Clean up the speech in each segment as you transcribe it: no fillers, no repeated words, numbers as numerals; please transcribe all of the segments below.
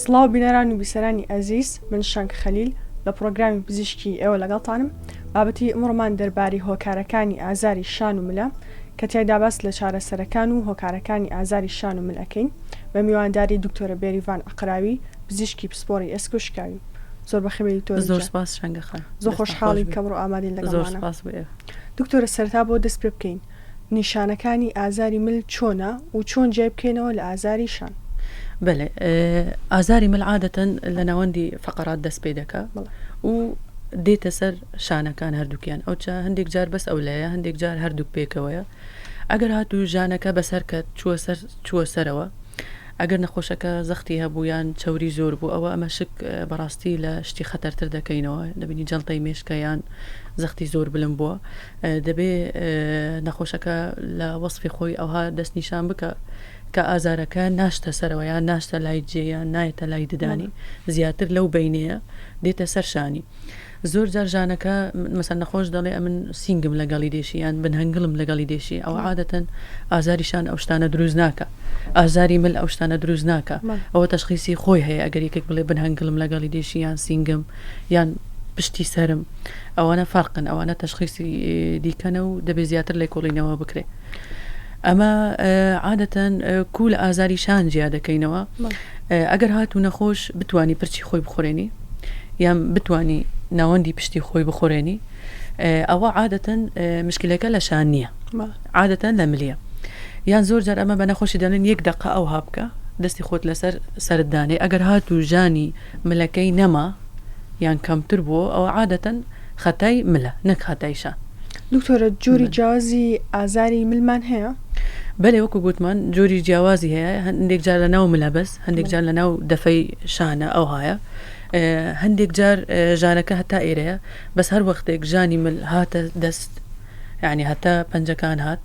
سڵاو بینەران و بیسەرانی ئەزیز، من شەنگ خەلیل لە پرۆگرامی پزیشکی ئێوە لەگەڵتانم. بابەتی ئەمڕۆمان دەربارەی هۆکارەکانی ئازاری شان و ملە کە تیایدا باس لە چارەسەرەکان و هۆکارەکانی ئازاری شان و ملەکەین بە میوانداری دکتۆرە بێریڤان ئەقراوی، پزیشکی پسپۆڕی ئێسک و شکاوی. زۆر بەخێبی تۆ. زۆر سپاس شەنگەخان. زۆر خۆشحاڵی کە بڕۆ ئامادەین لەگەڵمانە. دکتۆرە سەرتا بۆ دەست پێ بکەین نیشانەکانی ئازاری مل چۆنە و چۆن جێ بکەینەوە لە ئازاری شان؟ بله، ئازاری مل عادەتەن لە ناوەندی فقرات دەست پێ دەکا و دێتە سەر شانەکان هەردووکیان. ئەوجا هەندێک جار بەس ئەولەیە، هەندێک جار هەردووک پێکەوەیە. ئەگەر هاتوو ژانەکە بەسەر کە چووە سەرەوە، ئەگەر نەخۆشەکە زەختی هەبوو یان چەوری زۆر بوو، ئەوە ئەمە شک بەڕاستی لە شتی خەتەرتر دەکەینەوە. دەبینی جەڵتەی مێشکە یان زەختی زۆر بلند بووە، دەبێ نەخۆشەکە لە وەصفی خۆی ئەوها دەست نیشان بکە کە ئازارەکە ناشتە سەرەوە یان ناشتە لای جێیان نایەتە لای ددانی، زیاتر لەو بینەیە دێتە سەر شانی. زۆر جار ژانەکە مەسەن نەخۆش دەڵێ ئەمن سینگم لەگەڵی دێشی یان بنهەنگڵم لەگەڵی دێشی، ئەوە عادەتەن ئازاری شان ئەو شتانە دروست ناکە. ئازاری مل ئەو شتانە دروست ناکە، ئەوە تەشخیصی خۆی هەیە. ئەگەر یەکێک بڵێ بنهەنگڵم لەگەڵی دێشی یان سینگم یان پشتی سرم، ئەوانە فەرقن، ئەوانە تەشخیصی دیکەنە و دەبێ زیاتر لێ کۆڵینەوە بکرێ. ئەمە عادەتەن کوو لە ئازاری شان جیا دەکەینەوە. ئەگەر هاتوو نەخۆش بتوانی پرچی خۆی بخۆرێنی یان بتوانی ناوەندی پشتی خۆی بخۆرێنی، ئەوە عادەتەن مشکلەکە لە شان نییە، عادەتەن لە ملیە. یان زۆر جار ئەمە بە نەخۆشی دەڵێن یەک دقە ئەو هابکە دەستی خۆت لەسەر سەردانێ. ئەگەر هاتوو ژانی ملەکەی نەما یان کەمتر بووە، ئەوە عادەتەن خەتای ملە نەک خەتای شان. دکتۆرە جۆری جیاوازی ئازاری ملمان هەیە؟ بەێ، وەکو گوتمان جۆری جیاوازی هەیە. هەندێک جار لە ناو ملە بەس، هەندێک جار لە ناو دەفەی شانە ئەو هایە، هەندێک جار ژانەکە هەتا ئێرەیە، بەس هەر وەختێک ژانی مل هاتە دەست، یعنی هەتا پەنجەکان هات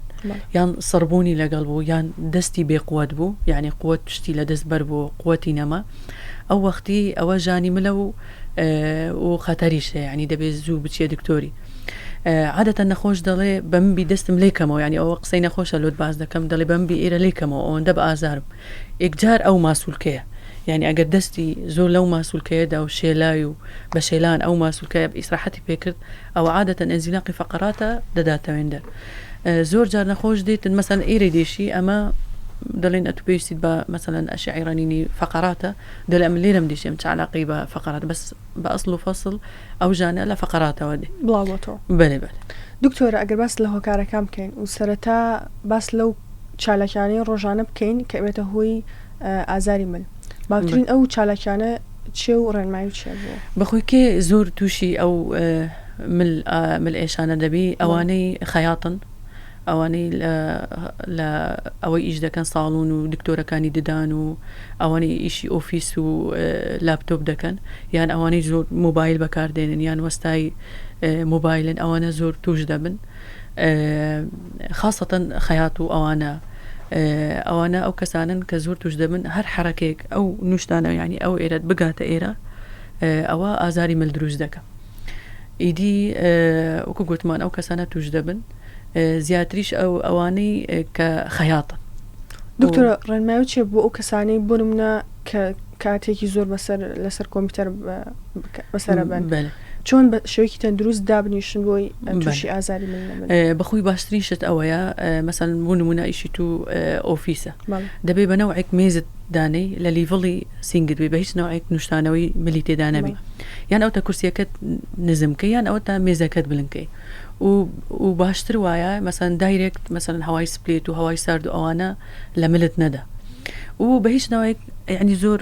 یان سڕبوونی لەگەڵ بوو یان دەستی بێقوت بوو، یعنی قوت پشتی لە دەست بەر بوو، قوتی نەما، ئەو وەختی ئەوە ژانی ملە و خەتەریشە، یعنی دەبێت زوو بچێ دکتۆری. عادەتەن نەخۆش دەڵێ بەمبی دەستم لێکەمەوە، ینی ئەوە قسەی نەخۆشە لۆت باز دەکەم، دەڵێ بەمبی ئێرە لێکەمەوە ئەوەندە بە ئازارم. یەکجار ئەو ماسوولکەیە، یعنی ئەگەر دەستی زۆر لەو ماسوولکەیەدا و شێلای و بە شێلان ئەو ماسوولکەیە ئیسراحەتی پێکرد، ئەوە عادەتەن ئەنزیلاقی فەقەراتە دەداتەوێندە. زۆر جار نەخۆش دێتن مەسەن ئێرە دێشی، ئەمە دەڵێن ئەتو پێویستیت بە مەسەلەن ئەشعیرانینی فەقەراتە، دەڵێ ئەم لێرەم دێشێم چ عەلاقەی بە فەقەرات، بەس بە ئەسڵ و فەسڵ ئەو ژانە لە فەقەراتەوە دێ. بڵاوەتەوە. بەێ بەێ. دکتۆرە ئەگەر باس لە هۆکارەکان بکەین و سەرەتا باس لەو چالاکیانەی ڕۆژانە بکەین کە ئێمێتە هۆی ئازاری مل، باوترین ئەو چالاکیانە چێ و ڕێنمایی چێ بووە؟ بەخۆی کێ زۆر تووشی ئەو مل ئێشانە دەبی؟ ئەوانەی خەیاتن، ئەوانەی لە ئەوەی ئیش دەکەن ساڵون و دکتۆرەکانی ددان و ئەوانەی ئیشی ئۆفیس و لاپتۆپ دەکەن، یان ئەوانەی زۆر مۆبایل بەکاردێنن یان وەستای مۆبایلن، ئەوانە زۆر توش دەبن، خاصەتەن خەیات و ئەوانە ئەو کەسانن کە زۆر توش دەبن. هەر حرەکێک ئەو نوشتانە ینی ئەو ئێرەت بگاتە ئێرە، ئەوە ئازاری مل دروست دەکە. ئیدی وەکو گوتمان ئەو کەسانە توش دەبن، زیاتریش ئەوانەی کە خەیاتن. دکتۆرە ڕێنمایی چێ بۆ ئەو کەسانەی بۆ نمونە کە کاتێکی زۆر لەسەر کۆمپیوتەر بەسەرە بن، چۆن بە شێوەیەکی تەندروست دابنیشن بۆی تووشی ئازاری مل؟ بەخۆی باشترین شت ئەوەیە، مەسەن بۆ نمونە ئیشی تو ئۆفیسە، دەبێ بە نەوعێک مێزت دانەی لە لیڤڵی سینگت بێ، بە هیچ نەوعێک نیشتانەوەی ملی تێدا نەبی، یان ئەو تا کورسیەکەت نزمکە یان ئەوە تا مێزەکەت بلنکەی و باشتر وایە مەسەن دایرێکت مەسەن هەوای سپلێت و هەوای سارد و ئەوانە لە ملت نەدا و بە هیچ ناوێک ینی زۆر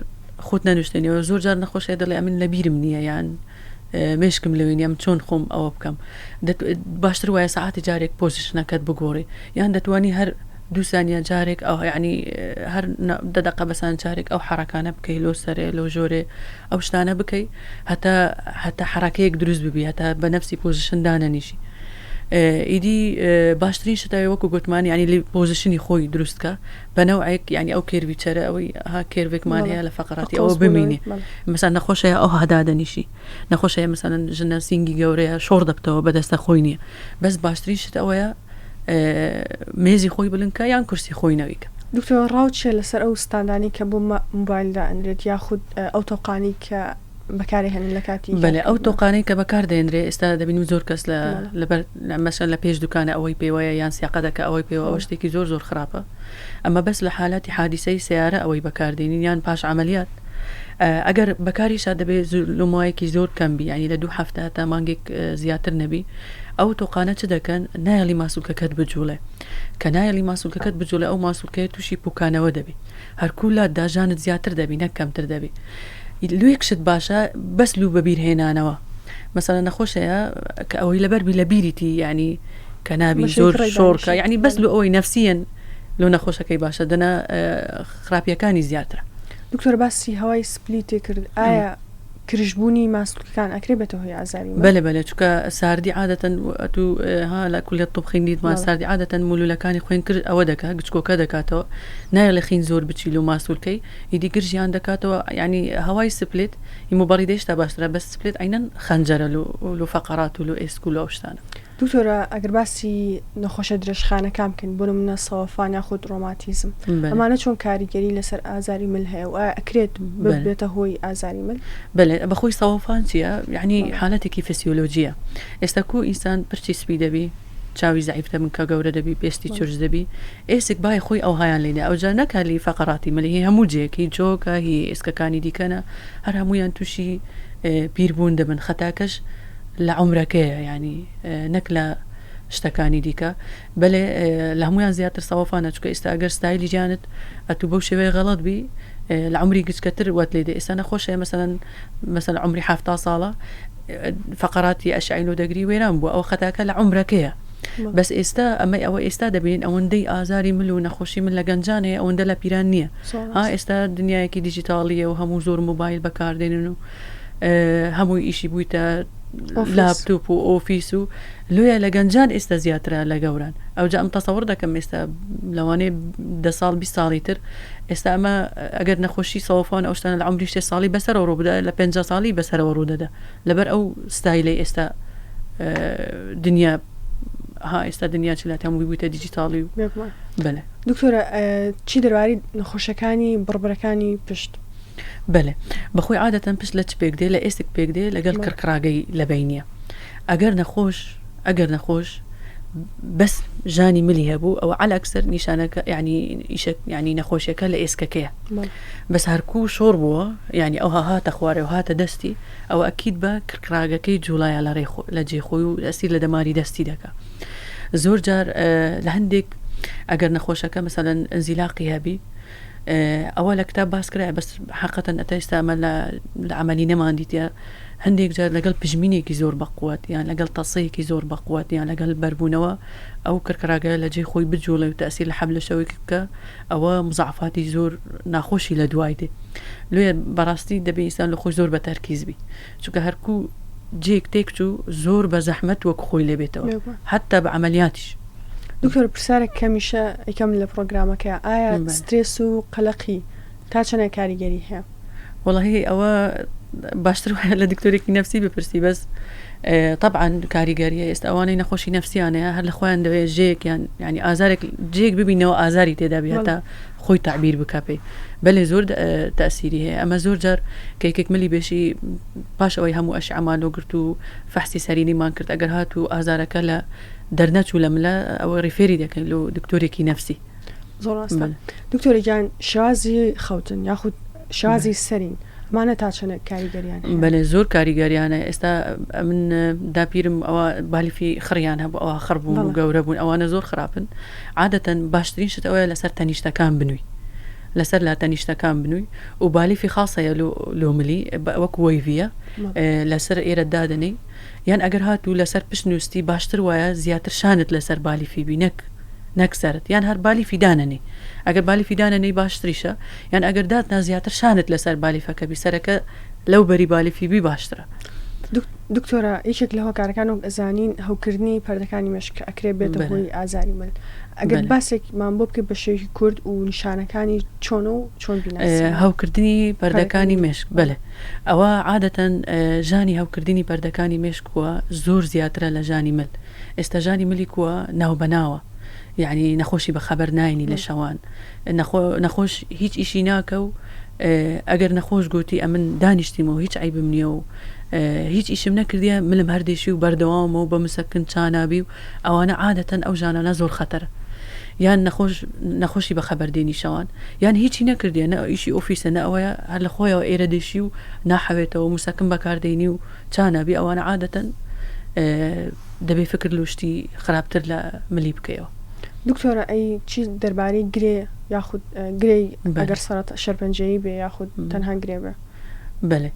خۆت نەنوشتێنەوە. زۆر جار نەخۆشە دەڵێ ئەمن لە بیرم نییە یان مێشکم لەوێنیم چۆن خۆم ئەوە بکەم. باشتر وایە ساعتی جارێک پۆزیشنەکەت بگۆڕی، یان دەتوانی هەر 2 سانیە جارێک ئەو ینی هەر 10 دقە بەسان جارێک ئەو حرەکانە بکەی، لۆ سەرێ لۆ ژۆرێ ئەو شتانە بکەی، هەتا حرەکەیەک دروست ببی، هەتا بە نەفسی پۆزیشن دانەنیشی. ئیدی باشترین شتای وەکو گوتمان ینی لی پۆزیشنی خۆی دروستکە بە نەوعێک، ینی ئەو کێرویچەرە ئەوەی ها کێروێکمان هەیە لە فەقەراتی ئەوە بمینێ، مەسەن نەخۆشەیە ئەو هەدادەنیشی، نەخۆشەیە مەسەن ژنە سینگی گەورەیە شۆڕ دەبتەوە بەدەستە خۆی نییە، بەس باشترین شت ئەوەیە مێزی خۆی بلنکە یان کورسی خۆی نەویکە. دکتۆر ڕاوچێ لەسەر ئەو ستاندانی کە بۆ موبایلدا ئەندرێت یاخود ئەو تۆقانی کە بەکاری هەنین لە کاتی بەێ ئەو تۆقانەی کە بەکار دێنرێ ئێستا دەبین زۆر کەس مەسەن لە پێش دوکانە ئەوەی پێوەیە یان سیاقە دەکە ئەوەی پێوە ئەوە شتێکی زۆر زۆر خراپە ئەمە بەس لە حالاتی حادیسەی سیارە ئەوەی بەکاردێنین یان پاش عملیات ئەگەر بەکاریشا دەبێت لۆمایەکی زۆر کەمبی ینی لە 2 هەفتە تا مانگێک زیاتر نەبی ئەو تۆقانە چ دەکەن نایەڵی ماسوولکەکەت بجوڵێ کە نایەڵی ماسوولکەکەت بجوڵێ ئەو ماسوولکەیە تووشی پوکانەوە دەبی هەرکوولات داژانت زیاتر دەبی نەک کەمتر دەبی لوێکشت باشە بەس لوو بەبییر هێنانەوە مەسەڵەن نەخۆشەیە کە ئەوەی لەبەربی لە بیریتی ینی کە نابی زۆر شۆڕکە یعنی بەس لو ئەوەی نەفسیەن لۆ نەخۆشەکەی باشە دەنا خراپیەکانی زیاترە. دکتۆر باسی هەوای سپلیتی کرد ئایا کرژبوونی ماسوولکەکان ئەکرێ بێتە هۆی ئازاری بەێ چکە ساردی عادەتەن تو ها لە کولێت تۆبخین دیتمان ساردی عادەتەن مولولەکانی خوێن کرد ئەوە دەکات گچکۆکە دەکاتەوە نایە لە خین زۆر بچیل و ماسوولکەی ئیدی گرژیان دەکاتەوە ینی هەوای سپلیت هیموبەڕی دێشتا باشترە بەس سپلیت عینەن خەنجەرە لو فەقەرات و لو ئێسکول و ئەوشتانە. دکتۆرە ئەگەر باسی نەخۆشە درێژخانەکان بکەین بۆ منە سەوەفان یاخود ڕۆماتیزم ئەمانە چۆن کاریگەری لەسەر ئازاری مل هەیە و ئەکرێت بێتە هۆی ئازاری مل؟ بەێ بەخۆی سەوەفان چیە یعنی حالەتێکی فسیۆلۆژیە ئێستا کو ئینسان پرچی سپی دەبی چاوی زعیفتە من کە گەورە دەبی پێستی چرج دەبی ئێسک بای خۆی ئەو هایان لێنێ ئەوجا نەکالی فەقەراتی ملی هەموو جێکی جۆکە هی ئێسکەکانی دیکەنە هەر هەمویان تووشی پیربوون دەبن خەتاکەش لە عمرەکەیە ینی نەک لە شتەکانی دیکە بەێ لە هەمویان زیاتر سەوەفانە چکە ئێستا ئەگەر ستایلی جانت ئەتو بەو شێوەیە غەڵەت بی لە عمری گچکەتر وات لێدە ئێستا نەخۆشەیە مەسەن عمری 7 ساڵە فەقەراتی ئەشعیلۆ دەگری وێران بووە ئەو خەتاکە لە عمرەکەیە بەس ئێستا ئەمە ئەوە ئێستا دەبینین ئەوەندەی ئازاری مل و نەخۆشی من لە گەنجانەیە ئەوەندە لە پیران نییە ها ئێستا دنیایەکی دیجیتاڵیە و هەموو زۆر موبایل بەکاردێنن و هەمووی ئیشی بوویتە لاپتۆپ و ئۆفیس و لێە لە گەنجان ئێستا زیاترە لە گەوران ئەوجا ئەم تەسەوڕ دەکەم ئێستا لەوانەیە 10 ساڵ 20 ساڵی تر ئێستا ئەمە ئەگەر نەخۆشی سەوەفان ئەوشتانە لە عمری 6 ساڵی بەسەرەوە ڕووبدا لە 50 ساڵی بەسەرەوە ڕوودەدا لەبەر ئەو ستایلی ئێستا دنیا ها ئێستا دنیا چلات هەمووی بوویتە دیجیتاڵی و بەێ دکتۆرە چی دەرواری نەخۆشەکانی بڕبرەکانی پشت؟ بەێ بەخۆی عادەتەن پشت لە چ پێک دێ لە ئێستێک پێک دێ لەگەڵ کڕکراگەی لەبینە ئەگەر نەخۆش بەس ژانی ملی هەبوو ئەوە عەلاکسەر نیشانەکە ینی نەخۆشیەکە لە ئێسکەکەیە بەس هەرکوو شۆڕ بووە ینی ئەو هاتە خوارێ و هاتە دەستی ئەوە ئەکیید بە کڕکراگەکەی جوڵایە لە جێخۆی و ئەسیر لە دەماری دەستی دەکە زۆر جار لە هەندێک ئەگەر نەخۆشەکە مەسەڵەن ئەنزیلاقی هەبی ئەوە لە کتاب باس کرای بەس حقەتەن ئەتا ئێستا ئەمە لە عملی نەماندیتە هەندێک جار لەگەڵ پژمینێکی زۆر بەقووات یان لەگەڵ تەسەیەکی زۆر بەقووات یان لەگەڵ بەربوونەوە ئەو کڕکراگە لە جێ خۆی بجوڵێ و تەسیر لە حەبلەشەوەی بکە ئەوە مزعفاتی زۆر ناخۆشی لە دوای دێ لێ بەڕاستی دەبێ ئینسان لە خۆی زۆر بە تەرکیز بی چونکە هەرکوو جێک تێک و زۆر بە زەحمەت وەک خۆی لێبێتەوە حتا بە عملیاتیش. دکتۆر پرسیارێک کەمیشە ئەکەم لە پرۆگرامەکە ئایا سترێس و قەلەقی تا چەنە کاریگەری هەیە؟ وەڵاهی ئەوە باشتر وایە لە دکتۆرێکی نەفسی بپرسی بەس طبعا کاریگەریە ئێستا ئەوانەی نەخۆشی نەفسیانەیە هەر لە خۆیان دەوێت ژێکیان ینی ئازارێک جێک ببینەوە ئازاری تێدا بێتە خۆی تعبیر بکەپێ بەێ زۆر تەسیری هەیە ئەمە زۆر جار کەیکێک ملی بێشی پاش ئەوەی هەموو ئەشعەمانۆ گرت و فەحسی سەرینیمان کرد ئەگەر هات و ئازارەکە لە دەرنەچوو لە ملە ئەوە ڕیفێری دەکەین لە دکتۆرێکی نەفسی. زۆر ڕاستە دکتۆرێکیان شازی خەوتن یاخود شازی سەرین مانە تا چەنە کاریگەریان؟ بەێ زۆر کاریگەریانە ئێستا من داپیرم ئەوە بالیفی خڕیان هەبوو ئەوە خڕبوون و گەورە بوون ئەوانە زۆر خراپن عادەتەن باشترین شت ئەوەیە لەسەر تەنیشتەکان بنووی لەسەر لا تەنیشتەکان بنووی و بالیفی خاصەیە لۆملی وەک وەیڤە لەسەر ئێرە دادنەی یان ئەگەر هاتوو لەسەر پشتنووستی باشتر وایە زیاتر شانت لەسەر بالیفی بی نەکسەرت یان هەر بالیفی دانەنی ئەگەر بالیفی دانەنەی باشتریشە یان ئەگەر دادنا زیاتر شانت لەسەر بالیفەکە بیسەرەکە لەو بەری بالیفی بی باشترە. دکتۆرە یەکێک لە هۆکارەکان و ئەزانین هەوکردنی پەردەکانی مەشک ئەکرێ بێتە هۆی ئازاری مل ئەگەر باسێکمان بۆ بکە بە شێوکی کورد و نیشانەکانی چۆن و چۆن هەوکردنی پەردەکانی مێشک بەێ ئەوە عادەتەن ژانی هەوکردنی پەردەکانی مێشکووە زۆر زیاترە لە ژانی مل ئێستا ژانی ملی کووە ناو بەناوە يعني نەخۆشی بە خەبەر ناینی لە شەوان نەخۆش هیچ ئیشی ناکە و ئەگەر نەخۆش گوتی ئەمن دانیشتیمەوە هیچ عیبم نییە و هیچ ئیشم نەکردیە ملم هەردێشی و بەردەوامەوە بە مسەکن چانابی و ئەوانە عادەتەن ئەو ژانانە زۆر خەتەرە یان نەخۆشی بە خەبەردێنی شەوان یان هیچی نەکردیە نە ئیشی ئۆفیسە نە ئەوەیە هەر لە خۆیەوە ئێرە دێشی و ناحەوێتەوە مسەکن بەکاردێنی و چانابی ئەوانە عادەتەن دەبێ فکر لوشتی خراپتر لە ملی بکەیەوە. دکتۆرە ئەی چی دەربارەی گرێ یاخود گرێی ئەگەر سەرەتا شەرپەنجەیی بێ یاخود تەنها گرێ بێ؟ بەێ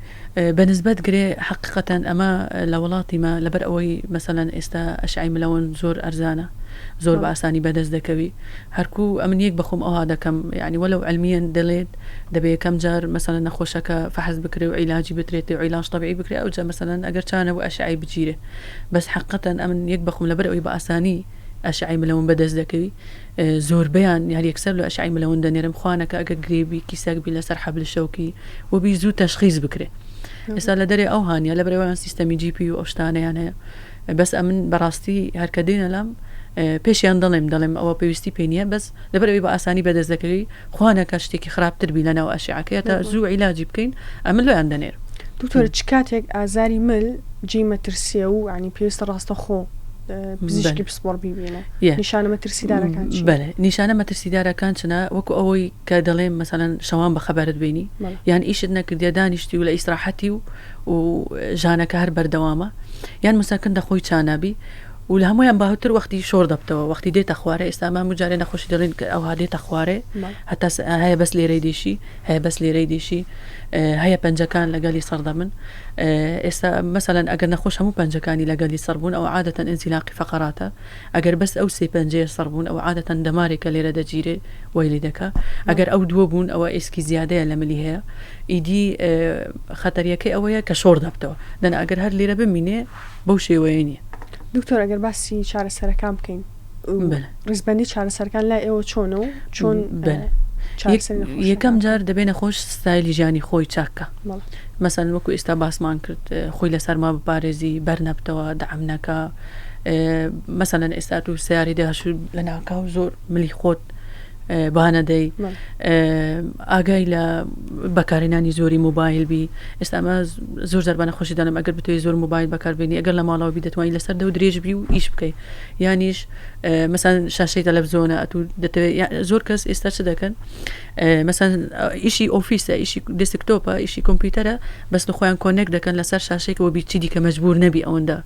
بەنسبەت گرێ حقیقەتەن ئەمە لە وڵاتیمە لەبەر ئەوەی مەسەلەن ئێستا ئەشعی ملەوەن زۆر ئەرزانە زۆر بە ئاسانی بەدەست دەکەوی هەرکوو ئەمن یەک بەخۆم ئەوها دەکەم یعنی وەلو علمیان دەڵێت دەبێ یەکەم جار مەسەلە نەخۆشەکە فەحز بکرێ و عیلاجی بترێت و عیلاج طبیعی بکرێ ئەو جا مەسەلەن ئەگەر چانە بۆ ئەشعی بگیرێ بەس حقیقەتەن ئەمن یەک بەخۆم لەبەر ئەوەی بە ئاسانی ئەشعی ملەون بەدەست دەکەوی زۆربیان یان یەکسەر لە ئەشعی ملەون دەنێرم خوانەکە ئەگەر گرێبی کیسەکبی لەسەر حەبل شەوکی وبی زوو تەشخیص بکرێ ئێستا لە دەرێ ئەو هاانە لە بەرەوەیان سیستەمی GP و ئەو شتانەیان هەیە بەس ئەمن بەڕاستی هەرکە دێنە لام پێشیان دەڵێم ئەوە پێویستی پێ نییە بەس لەبەرەوەی بە ئاسانی بەدەست دەکەوی خوانەکە شتێکی خراپتربی لەناو ئەشعەکەیە تا زوو عیلاجی بکەین ئەمن لۆیان دەنێر. دکتۆر چ کاتێک ئازاری مل جێ مەترسیە و عنی پێویستە ڕاستە خۆ پزیشکی پسپۆڕ ببینە نیشانە مەترسیدارەکان بەێ نیشانە مەترسیدارەکان چنە وەکو ئەوەی کە دەڵێم مەسەلەن شەوان بە خەبارت بینی یان ئیشت نەکردیا دانیشتی و لە ئیسراحەتی و ژانەکە هەر بەردەوامە یان مساکن دەخۆی چانابی و لە هەمویان باوتر وەختی شۆر دەبتەوە وەختی دێتە خوارێ ئێستامان مجارێ نەخۆشی دەڵێن ئەو هادێتە خوارێ هەتا هەیە بەس لێرەی دێشی هەیە بەس لێرەی دێشی هەیە پەنجەکان لەگەلی سەردەمن ئێستا مەسەلەن ئەگەر نەخۆش هەموو پەنجەکانی لەگەلی سەربوون ئەو عادەتەن ئینزیلاقی فەقەراتە ئەگەر بەس ئەو سێ پەنجەیە سەربوون ئەو عادەتەن دەمارێکە لێرە دەگیرێ وەیلی دەکا ئەگەر ئەو دووە بوون ئەوە ئێسکی زیادەیە لە ملی هەیە ئیدی خەتەریەکەی ئەوەیە کە شۆر دەبتەوە دەن ئەگەر هەر لێرە بمینێ بەو شێوەیە نییە. دکتۆر ئەگەر باسی چارەسەرەکان بکەین ڕیزبەندی چارەسەرەکان لای ئێوە چۆنە و چۆن یەکەم جار دەبێنە خۆش ستایلی ژیانی خۆی چاکە مەسەن وەکو ئێستا باسمان کرد خۆی لەسەرما بپارێزی بەرنەبتەوە دەعمنەکە مەسەلەن ئێستا و سیاری داهشور لە ناکاو زۆر ملی خۆت بانەدەی ئاگای لە بەکارێنانی زۆری موبایل بی ئێستامە زۆر زەربانە خۆشی دەڵێم ئەگەر بتوی زۆر موبایل بەکاربێنی ئەگەر لە ماڵەوە بی دەتوانانی لەسەر دە و درێژ بی و ئیش بکەیت یانیش مەسەن شاشەی تەلەڤیزۆنە ئەتوو دەتەوێت زۆر کەس ئێستا چ دەکەن مەسەن ئیشی ئۆفیسە ئیشی دەسکتۆپە ئیشی کۆمپیوتەرە بەس خۆیان کۆنێک دەکەن لەسەر شاشێکەوە بیچی دیکە مەجبور نەبی ئەوەندە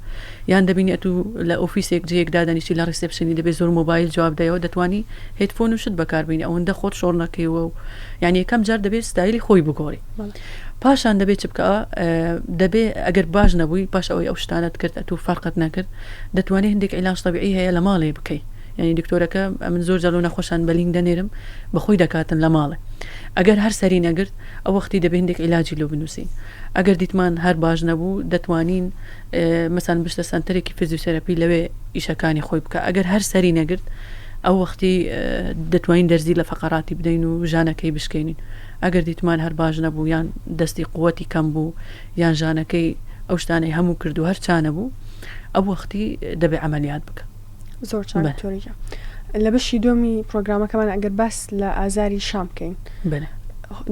یان دەبینێت و لە ئۆفیسێک جەیەک دادانیشتی لە ڕیسپشنی دەبێت زۆر موبایل جواب دایەوە دەتوانی هێدفۆن و شت بەکاربێنی ئەوەندە خۆت شۆڕ نەکەیەوە و یعنی یەکەم جار دەبێت ستایلی خۆی بگۆڕی پاشان دەبێت چ بکە دەبێت ئەگەر باش نەبووی پاش ئەوەی ئەو شتانت کرد ئەتوو فەرقت نەکرد دەتوانێت هەندێک عیلاج طبیعی هەیە لە ماڵێ بکەیت یعنی دکتۆرەکە من زۆر جەڵۆ نەخۆشان بەلینگ دەنێرم بەخۆی دەکاتن لە ماڵێ ئەگەر هەر سەری نەگرت ئەو وەختی دەبێت هەندێک عیلاجی لۆ بنووسین ئەگەر دیتمان هەر باش نەبوو دەتوانین مەسەن بشتە سەنتەرێکی فیزیۆتێراپی لەوێ ئیشەکانی خۆی بکە ئەگەر هەر سەری نەگرت ئەو وەختی دەتوانین دەرزی لە فەقەراتی بدەین و ژانەکەی بشکێنین ئەگەر دیتمان هەر باش نەبوو یان دەستی قووەتی کەم بوو یان ژانەکەی ئەو شتانەی هەموو کرد و هەر چانە بوو ئەو وەختی دەبێت عملیات بکە. زۆر چاکتۆریە لە بەشی دومی پرۆگرامەکەمان ئەگەر باس لە ئازاری شام بکەین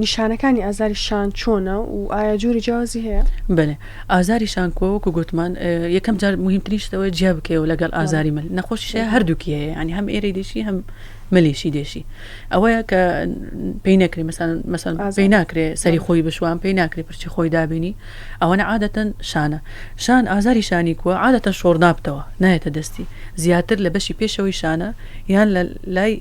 نیشانەکانی ئازاری شان چۆنە و ئایا جۆری جیازی هەیە؟ بڵێ ئازاری شانکۆوەکو گوتمان یەکەم جار مهمترین شتەوە جیا بکەوە لەگەڵ ئازاری مل نەخۆشیە هەردووکی هەیە ینی هەم ئێرەی دێشی هەم ملێشی دێشی ئەوەیە کە پێی نەکرێ مەسەن پێی ناکرێ سەری خۆی بشوان پێی ناکرێ پرچی خۆی دابینی ئەوەنە عادەتەن شان ئازاری شانی کووە عادەتەن شۆڕ نابتەوە نایەتە دەستی زیاتر لە بەشی پێشەوەی شانە یان لە لای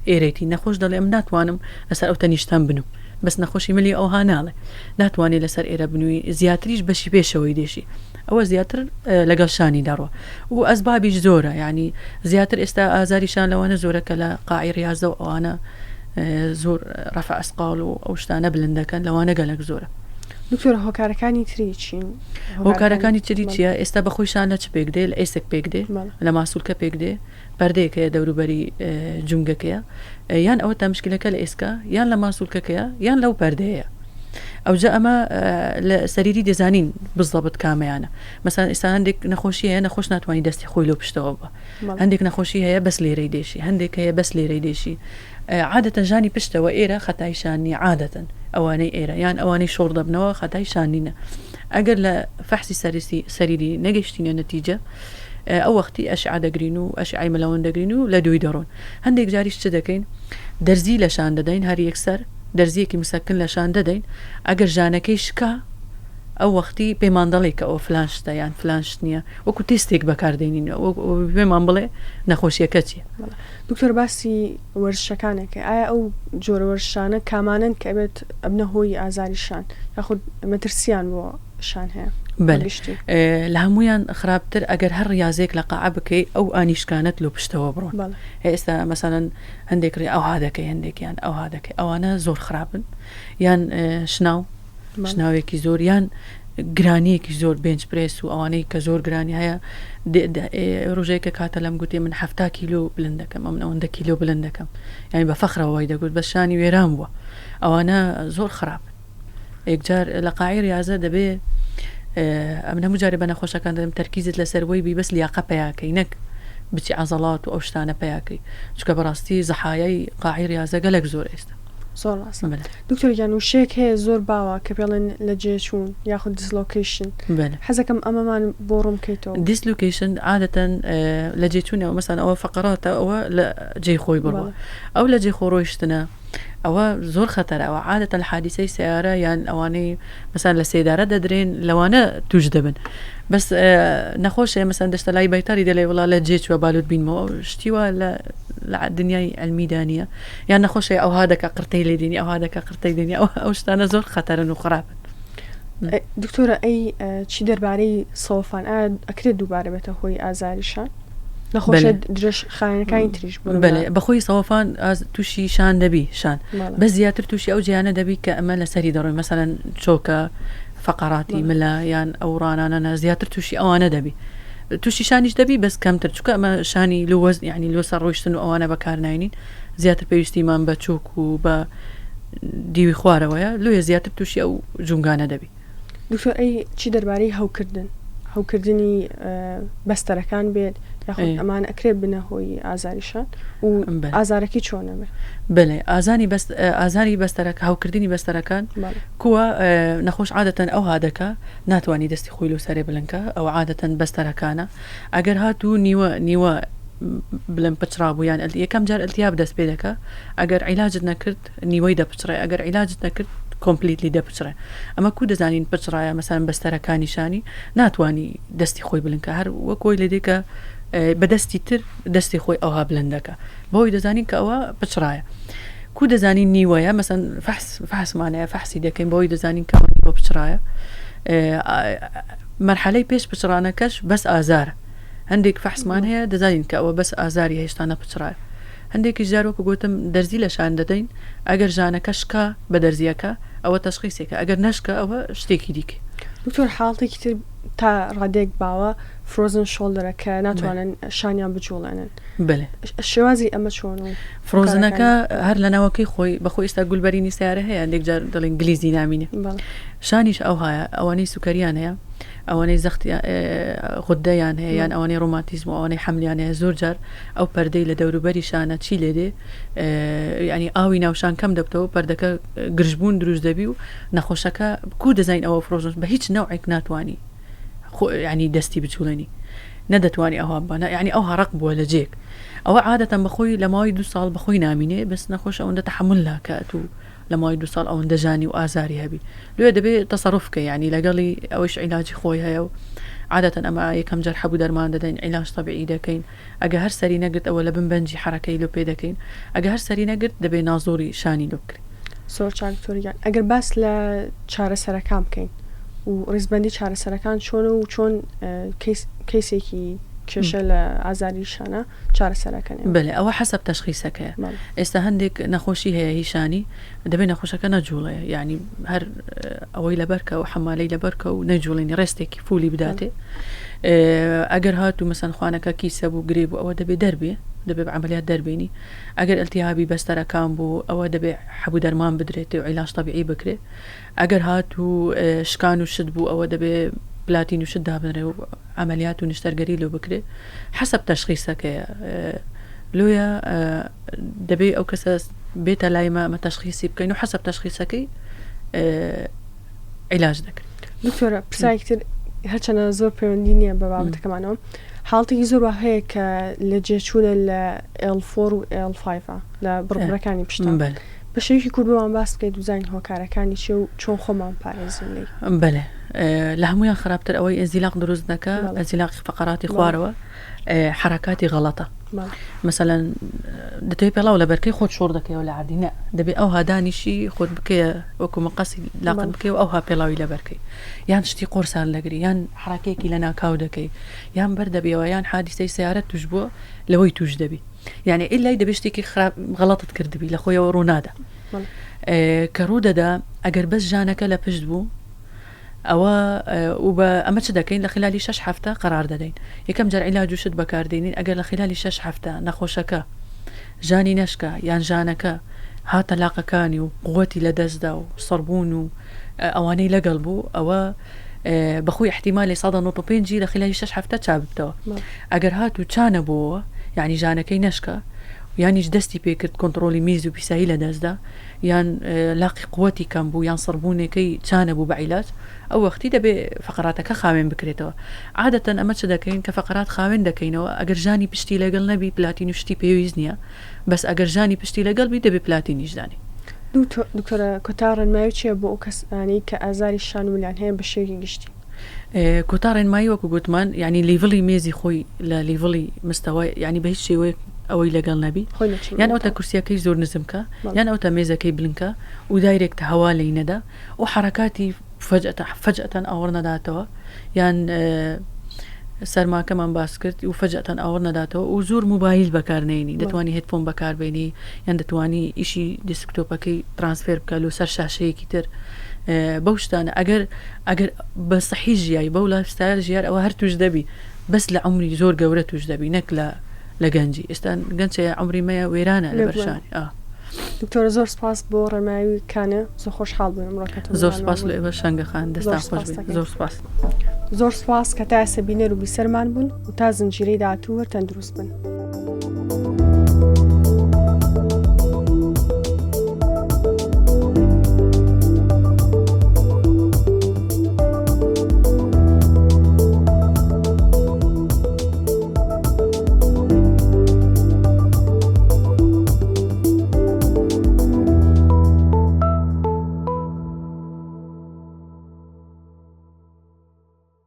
ئێرەتی نەخۆش دەڵێ ئەم ناتوانم لەسەر ئەو تەنیشتان بنوم بەس نەخۆشی ملی ئەوها ناڵێ ناتوانێت لەسەر ئێرە بنووی زیاتریش بەشی پێشەوەی دێشی ئەوە زیاتر لەگەڵ شانی داڕوە و ئەسبابیش زۆرە ینی زیاتر ئێستا ئازاری شان لەوانە زۆرە کە لە قاعی ریاضە و ئەوانە زۆر ڕەفع ئەسقال و ئەو شتانە بلندەکەن لەوانە گەلک زۆرە. دکتۆر هۆکارەکانی تری چین؟ هۆکارەکانی تری چییە؟ ئێستا بەخۆی شانە چ پێک دێ لە ئێسک پێک دێ لە ماسوولکە پێک دێ پەردەیەکەیە دەوروبەری جونگەکەیە یان ئەوە تا مشکلەکە لە ئێسکا یان لە ماسوولکەکەیە یان لەو پەردەیە ئەو جا ئەمە لە سەریری دەزانین بزەبت کامەیانە مەسەن ئێستا هەندێک نەخۆشی هەیە نەخۆش ناتوانانی دەستی خۆی لۆ پشتەوە بە هەندێک نەخۆشی هەیە بەس لێرەی دێشی هەندێک هەیە بەس لێرەی دێشی عادەتەن ژانی پشتەوە ئێرە خەتای شانی عادەتەن ئەوانەی ئێرە یان ئەوانەی شۆڕ دەبنەوە خەتای شانینە ئەگەر لە فەحسی سەریری نەگەشتینە نەتیجە ئەو وەختی ئەشعە دەگرین و ئەشعای مەلەوەن دەگرین و لە دوی دەڕۆن هەندێک جاریش چ دەکەین دەرزی لە شان دەدەین هەر یەکسەر دەرزیەکی مسەکن لە شان دەدەین ئەگەر ژانەکەی شکا ئەو وەختی پێمان دەڵێ کە ئەو فلان شتە یان فلان شت نییە وەکو تێستێک بەکاردێنین پێمان بڵێ نەخۆشیەکە چییە دکتۆر باسی وەرزشەکانێکە ئایا ئەو جۆرە وەرزشانە کامانن کە ئەبێت ئەبنە هۆی ئازاری شان یاخود مەترسیان بۆ شان هەیە لە هەمویان خراپتر ئەگەر هەر ریازێک لە قاع بکەی ئەو ئانیشکانت لۆ پشتەوە بڕۆن ئێستا مەسەڵەن هەندێک ڕێ ئەوها دەکەی هەندێکیان ئەوها دەکەی ئەوانە زۆر خراپن یان شناوێکی زۆر یان گرانیەکی زۆر بنج پرێس و ئەوانەی کە زۆر گرانی هەیە ڕۆژێکە کاتە لەم گوتێ من 7 کیلۆ بلند دەکەم ئەم 90 کیلۆ بلند دەکەم یعنی بە فەخرەوەی دەگوت بە شانی وێران بووە ئەوانە زۆر خراپن یەکجار لە قاعی ریاضە دەبێ ئەم هەموو جارێ بە نەخۆشەکان دەم تەرکیزت لەسەرەوەی بی بەس لیاقە پەیاکەی نەک بچی عەزەڵات و ئەو شتانە پەیاکەی چکە بەڕاستی زەحایای قاعی ریاضە گەلێک زۆر ئێستا زۆر ڕاستە دکتۆر گیان وشەیەک هەیە زۆر باوە کە پێڵێن لە جێچوون یاخود دیسلۆکیشن حەزەکەم ئەمەمان بۆ ڕوون بکەیتەوە دیسلۆکیشن عادەتەن لە جێچوونەوە مەسەن ئەوە فەقەراتە ئەوە لە جێی خۆی بڕوە ئەو لە جێ خۆڕۆیشتنە ئەوە زۆر خەتەرەوە عادەتەن حادیسەی سیارە یان ئەوانەی مەسەن لە سێدارە دەدرێن لەوانە توش دەبن بەس نەخۆشە مەسەن دەشتە لای بەیتاری دەڵێ وڵا لە جێ چوە بالوت بینمەوە شتیوە لە دنیای ئەلمیدانە یان نەخۆشە ئەوها دەکە قرتەی لێ دێنی ئەوها دەکە قرتەی دێنی ئەو شتانە زۆر خەتەرن و خراپن دکتۆرە ئەی چی دەربارەی سۆفان ئەکرێت دووبارە بێتە هۆی ئازاریشان نەخۆشە درێژ خانەکانی تریش بەخۆی سەوفان تووشی شان دەبی شان بە زیاتر تووشی ئەو جیانە دەبی کە ئەمە لەسەری دەڕۆی مەسەلەن چۆکە فەقەراتی ملە یان ئەو ڕانانە زیاتر تووشی ئەوانە دەبی تووشی شانیش دەبی بەس کەمتر چکە ئەمە شانی لوەز یعنی لۆ سەر ڕۆیشتن و ئەوانە بەکارناینین زیاتر پێویستیمان بە چۆک و بە دیوی خوارەوەیە لێ زیاتر تووشی ئەو جونگانە دەبی دکتۆر ئەی چی دەربارەی هەوکردنی بەستەرەکان بێت یاخود ئەمان ئەکرێت بنە هۆی ئازاریشان و ئازارەکەی چۆنە بێت بڵێ ئازاری بەستەرەکە هەوکردنی بەستەرەکان کووە نەخۆش عادەتەن ئەو هادەکە ناتوانانی دەستی خۆی لۆ سەرێ بلنکە ئەو عادەتەن بەستەرەکانە ئەگەر هاتوو نیوە بڵم پچرابوویان یەکەم جار ئەلتیاب دەست پێ دەکە ئەگەر عیلاجت نەکرد نیوەی دەپچڕێ ئەگەر عیلاجت نەکرد کۆمپلیتلی دەپچڕێ ئەمە کو دەزانین پچڕایە مەسەن بەستەرەکانی شانی ناتوانی دەستی خۆی بلنکە هەر وەکۆی لە دیکە بەدەستی تر دەستی خۆی ئەوها بلندەکە بۆی دەزانین کە ئەوە پچڕایە کو دەزانین نیوەیە مەسەن فحسمانەیە فحسی دەکەین بۆی دەزانین کە نیوە پچڕایە مەرحەلەی پێش پچڕانەکەش بەس ئازارە هەندێک فحسمان هەیە دەزانین کە ئەوە بەس ئازاری هێشتانە پچڕایە هەندێکی جارۆکە گوتم دەرزی لە شان دەدەین ئەگەر ژانەکە شکا بە دەرزیەکە ئەوە تەشخیسێکە ئەگەر نەشکە ئەوە شتێکی دیکە دکتۆر حاڵتێکی تر تا ڕادێک باوە فرۆزن شۆڵدەرەکە ناتوانن شانیان بجوڵێنن بڵێ شێوازی ئەمە چۆن و فرۆزنەکە هەر لە ناوەکەی خۆی بەخۆی ئێستا گولبەرینی سیارە هەیە هەندێک جار دەڵێن گلیزی نامینێ شانیش ئەو هەیە ئەوانەی سوکەریان هەیە ئەوانەی زەختی غودەیان هەیە یان ئەوانەی ڕۆماتیزم و ئەوانەی حملیان هەیە زۆر جار ئەو پەردەی لە دەوروبەری شانە چی لێ دێ ینی ئاوی ناوشان کەم دەبتەوە پەردەکە گرژبوون دروست دەبی و نەخۆشەکە کو دەزین ئەوە فرۆژن بە هیچ نەوعێک ناتوانانی ینی دەستی بچوڵێنی نەدەتوانی ئەوە بانە یعنی ئەو هەڕق بووە لە جێک ئەوە عادەتەن بەخۆی لە ماوەی 2 ساڵ بەخۆی نامینێ بەس نەخۆش ئەوەندە تەحمل لاکات و لە ماوەی 2 ساڵ ئەوەندە ژانی و ئازاری هەبی لێ دەبێت تەسەڕفکە یعنی لەگەڵی ئەوەش عیلاجی خۆی هەیە و عادەتەن ئەمە یەکەم جار حەبوو دەرمان دەدەین عیلاج تەبیعی دەکەین ئەگە هەر سەری نەگرت ئەوە لە بنبەنجی حرەکەی لۆ پێ دەکەین ئەگە هەر سەری نەگرت دەبێت نازۆری شانی لۆ بکرێت زۆر چاکتۆریان ئەگەر باس لە چارەسەرەکان بکەین و ڕیزبەندی چارەسەرەکان چۆن و چۆن کەیسێکی کێشە لە ئازاری شانە چارەسەرەکەن بڵێ ئەوە حەسەب تەشخیسەکەیە ئێستا هەندێک نەخۆشی هەیە هیشانی دەبێت نەخۆشەکە نەجوڵەیە یعنی هەر ئەوەی لەبەرکە و حەمالەی لەبەرکە و نەجوڵێنی ڕێستێکی فولی بداتێ ئەگەر هات و مەسەن خوانەکە کیسە بوو گرێ بوو ئەوە دەبێت دەربێ دەبێ بە عملیات دەربێنی ئەگەر ئەلتیهابی بەستەرەکان بوو ئەوە دەبێ حەبوو دەرمان بدرێت و عیلاج طبیعی بکرێت ئەگەر هات و شکان و شت بوو ئەوە دەبێ پلاتین و شت دابنرێ و عملیات و نیشتەرگەری لێ بکرێت حەسەب تەشخیصەکەیە لۆیە دەبێ ئەو کەسە بێتە لایمە ئەمە تەشخیصی بکەین و حەسەب تەشخیصەکەی عیلاج دەکرێت. دکتۆرە پرسایەکتر هەرچەنە زۆر پەیوەندی نییە بە بابەتەکەمانەوە حاڵتێکی زۆر هەیە کە لە جێچوونە لە L4 و L5 لە بڕبڕەکانی پشتان بە شێوکی کوربمان باس بکەیت دوزانین هۆکارەکانی چێ و چۆن خۆمان پارێزین لێ. بەڵێ لە هەمویان خراپتر ئەوەی ئەنزیلاق دروست دەکە ئەنزیلاقی فەقەراتی خوارەوە حرکاتی غەڵەتە مثلەن دەتەوێت پێڵاو لە بەرکەی خۆت شۆڕ دەکەیەوە لە عادینە دەبێت ئەو هادانیشی خۆت بکەیە وەکو مەقەسی لاقت بکەیەوە ئەو هاپێڵاوی لە بەرکەی یان شتی قۆرسان لەگری یان حرکەیەکی لە ناکاو دەکەی یان بەردەبیەوە یان حادیسەی سیارەت توش بووە لەوەی توش دەبی یعنی ئیلای دەبێت شتێکی غەڵەتت کردبی لە خۆیەوە ڕوونادا کە ڕوودەدا ئەگەر بەس ژانەکە لە پشت بوو ئەوە و بە ئەمە چ دەکەین لە خلالی 6 هەفتە قرار دەدەین یەکەم جار عیلاج و شت بەکاردێنین ئەگەر لە خلالی 6 هەفتە نەخۆشەکە ژانی نەشکە یان ژانەکە هاتە لاقەکانی و قووەتی لە دەستدا و سەربوون و ئەوانەی لەگەڵ بوو ئەوە بەخۆی احتیمالی 195 لە خلالی 6 هەفتە چابتەوە ئەگەر هات و چانە بووە یعنی ژانەکەی نەشکە یانیش دەستی پێکرد کۆنتترۆلی میز و پیسایی لە دەستدا یان لاقی قووەتی کەم بوو یان سەربوونەکەی چانە بوو بە عیلاج ئەو وەختی دەبێ فەقەراتەکە خاوێن بکرێتەوە عادەتەن ئەمە چ دەکەین کە فەقەرات خاوێن دەکەینەوە ئەگەر ژانی پشتی لەگەڵ نەبی پلاتین و شتی پێویست نییە بەس ئەگەر ژانی پشتی لەگەڵ بی دەبێ پلاتینیش دانی. دکتۆرە کۆتا ڕێنمایی چیە بۆ ئەو کەسانی کە ئازاری شان ومیان هەیە بە شێوکی گشتی؟ کۆتا ڕێنمایی وەکو گوتمان ینی لیڤڵی مێزی خۆی لە لیڤڵی مستەوای ینی بە هیچ شێوەیە ئەوەی لەگەڵ نەبی یان ئەوتە کورسیەکەی زۆر نزمکە یان ئەوتە مێزەکەی بلنکە و دایرێکتە هەوا لەی نەدا و حرکاتی فەجەتەن ئاوەڕ نەداتەوە یان سەرماکەمان باس کرد و فەجەتەن ئاوەڕ نەداتەوە و زۆر موبایل بەکارنێنی دەتوانی هێدفۆن بەکاربێنی یان دەتوانی ئیشی دسکتۆپەکەی ترانسفێر بکە و سەر شاشەیەکی تر بەو شتانە ئەگەر بە سەحی ژیایی بەو لایفستایل ژیار ئەوە هەر توش دەبی بەس لە عمری زۆر گەورە توش دەبی نەک لە گەنجی ئێستا گەنجەیە عمری مەیە وێرانە لە بەرشانی. دکتۆرە زۆر سپاس بۆ ڕێنماییکانە زۆر خۆشحاڵ بووم ئەمڕۆکەتەوە. زۆر سپاس لە ئێوە شەنگەخان دەستان خۆش زۆر سپاس. زۆر سپاس کە تا ئێستا بینەر و بیسەرمان بوون و تا زنجیرەی داهاتوو وەرتەندروست بن.